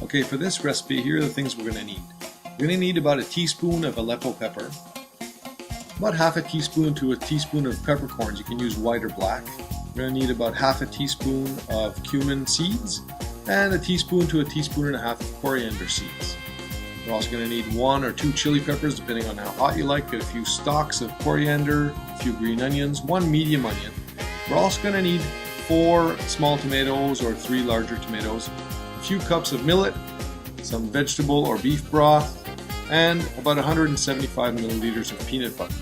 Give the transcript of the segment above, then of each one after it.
Okay, for this recipe, here are the things we're going to need. We're going to need about a teaspoon of Aleppo pepper, about half a teaspoon to a teaspoon of peppercorns. You can use white or black. We're going to need about half a teaspoon of cumin seeds and a teaspoon to a teaspoon and a half of coriander seeds. We're also going to need 1 or 2 chili peppers, depending on how hot you like, a few stalks of coriander, a few green onions, 1 medium onion. We're also going to need 4 small tomatoes or 3 larger tomatoes, a few cups of millet, some vegetable or beef broth, and about 175 milliliters of peanut butter.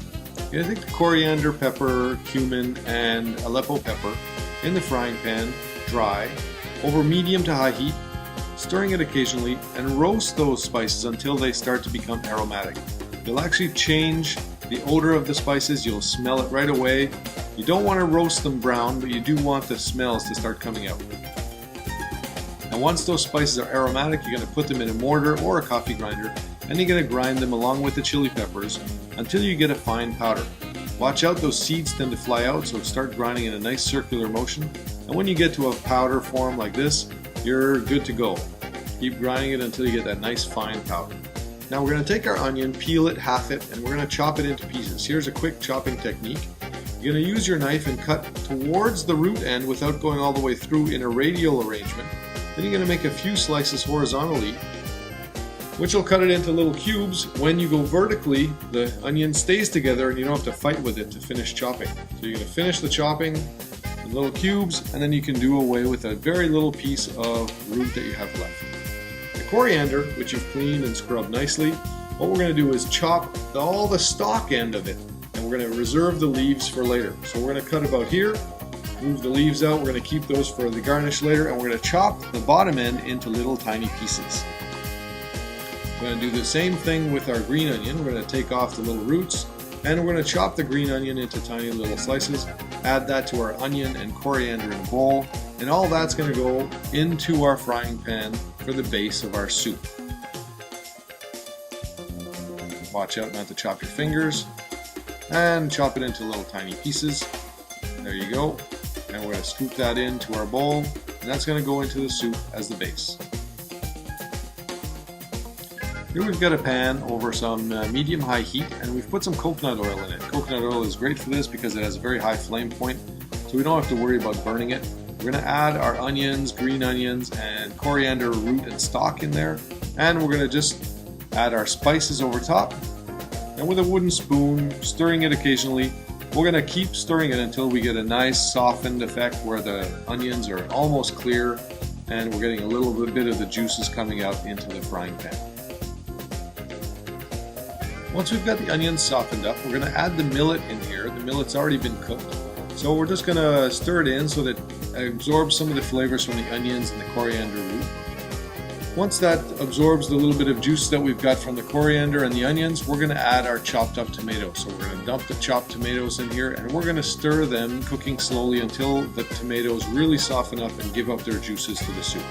You're going to take the coriander, pepper, cumin, and Aleppo pepper in the frying pan, dry, over medium to high heat, stirring it occasionally, and roast those spices until they start to become aromatic. You'll actually change the odor of the spices, you'll smell it right away. You don't want to roast them brown, but you do want the smells to start coming out. And once those spices are aromatic, you're going to put them in a mortar or a coffee grinder, and you're going to grind them along with the chili peppers until you get a fine powder. Watch out, those seeds tend to fly out, so start grinding in a nice circular motion. And when you get to a powder form like this, you're good to go. Keep grinding it until you get that nice fine powder. Now we're going to take our onion, peel it, half it, and we're going to chop it into pieces. Here's a quick chopping technique. You're going to use your knife and cut towards the root end without going all the way through in a radial arrangement. Then you're going to make a few slices horizontally, which will cut it into little cubes. When you go vertically, the onion stays together and you don't have to fight with it to finish chopping. So you're going to finish the chopping in little cubes, and then you can do away with a very little piece of root that you have left. The coriander, which you've cleaned and scrubbed nicely, what we're going to do is chop all the stalk end of it, and we're going to reserve the leaves for later. So we're going to cut about here, move the leaves out, we're going to keep those for the garnish later, and we're going to chop the bottom end into little tiny pieces. We're going to do the same thing with our green onion. We're going to take off the little roots, and we're going to chop the green onion into tiny little slices, add that to our onion and coriander in a bowl, and all that's going to go into our frying pan for the base of our soup. Watch out not to chop your fingers, and chop it into little tiny pieces. There you go. And we're going to scoop that into our bowl, and that's going to go into the soup as the base. Here we've got a pan over some medium-high heat, and we've put some coconut oil in it. Coconut oil is great for this because it has a very high flame point, so we don't have to worry about burning it. We're going to add our onions, green onions, and coriander root and stalk in there, and we're going to just add our spices over top, and with a wooden spoon, stirring it occasionally. We're going to keep stirring it until we get a nice softened effect where the onions are almost clear and we're getting a little bit of the juices coming out into the frying pan. Once we've got the onions softened up, we're going to add the millet in here. The millet's already been cooked, so we're just going to stir it in so that it absorbs some of the flavors from the onions and the coriander root. Once that absorbs the little bit of juice that we've got from the coriander and the onions, we're going to add our chopped up tomatoes. So we're going to dump the chopped tomatoes in here, and we're going to stir them, cooking slowly until the tomatoes really soften up and give up their juices to the soup.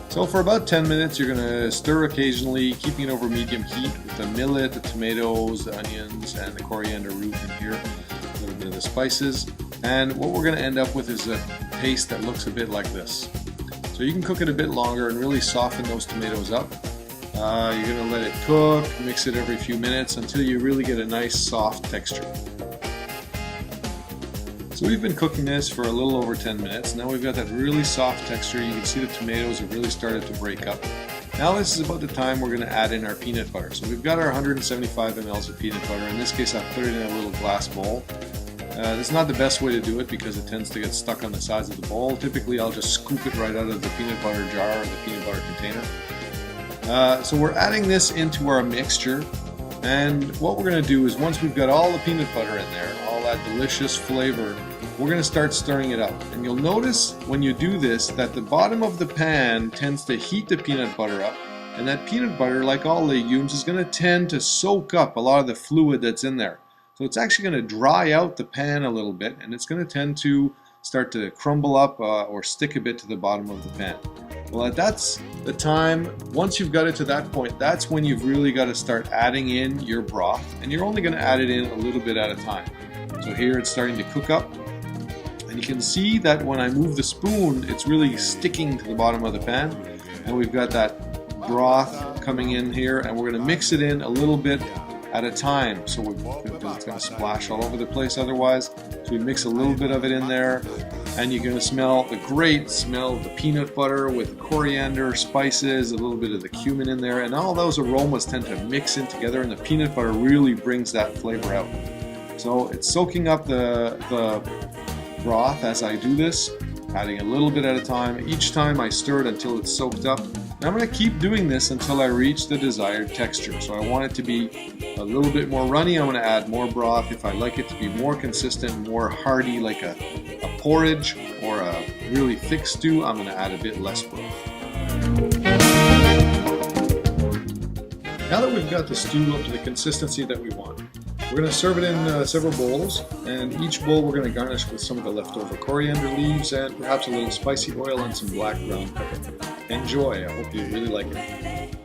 So for about 10 minutes, you're going to stir occasionally, keeping it over medium heat with the millet, the tomatoes, the onions, and the coriander root in here, a little bit of the spices. And what we're going to end up with is a paste that looks a bit like this. So you can cook it a bit longer and really soften those tomatoes up. You're going to let it cook, mix it every few minutes until you really get a nice soft texture. So we've been cooking this for a little over 10 minutes. Now we've got that really soft texture. You can see the tomatoes have really started to break up. Now this is about the time we're going to add in our peanut butter. So we've got our 175 ml of peanut butter. In this case, I've put it in a little glass bowl. This is not the best way to do it because it tends to get stuck on the sides of the bowl. Typically, I'll just scoop it right out of the peanut butter jar or the peanut butter container. So we're adding this into our mixture, and what we're going to do is once we've got all the peanut butter in there, all that delicious flavor, we're going to start stirring it up. And you'll notice when you do this that the bottom of the pan tends to heat the peanut butter up, and that peanut butter, like all legumes, is going to tend to soak up a lot of the fluid that's in there. So it's actually going to dry out the pan a little bit, and it's going to tend to start to crumble up or stick a bit to the bottom of the pan. Well, that's the time, once you've got it to that point, that's when you've really got to start adding in your broth, and you're only going to add it in a little bit at a time. So here it's starting to cook up, and You can see that when I move the spoon, it's really sticking to the bottom of the pan, and we've got that broth coming in here, and we're going to mix it in a little bit at a time, so it's going to splash all over the place otherwise. So we mix a little bit of it in there, and you're going to smell the great smell of the peanut butter with coriander, spices, a little bit of the cumin in there, and all those aromas tend to mix in together, and the peanut butter really brings that flavor out. So it's soaking up the broth as I do this, adding a little bit at a time. Each time I stir it until it's soaked up. And I'm going to keep doing this until I reach the desired texture. So I want it to be a little bit more runny. I'm going to add more broth. If I like it to be more consistent, more hearty, like a porridge or a really thick stew, I'm going to add a bit less broth. Now that we've got the stew up to the consistency that we want, we're going to serve it in several bowls, and each bowl we're going to garnish with some of the leftover coriander leaves and perhaps a little spicy oil and some black ground pepper. Enjoy! I hope you really like it.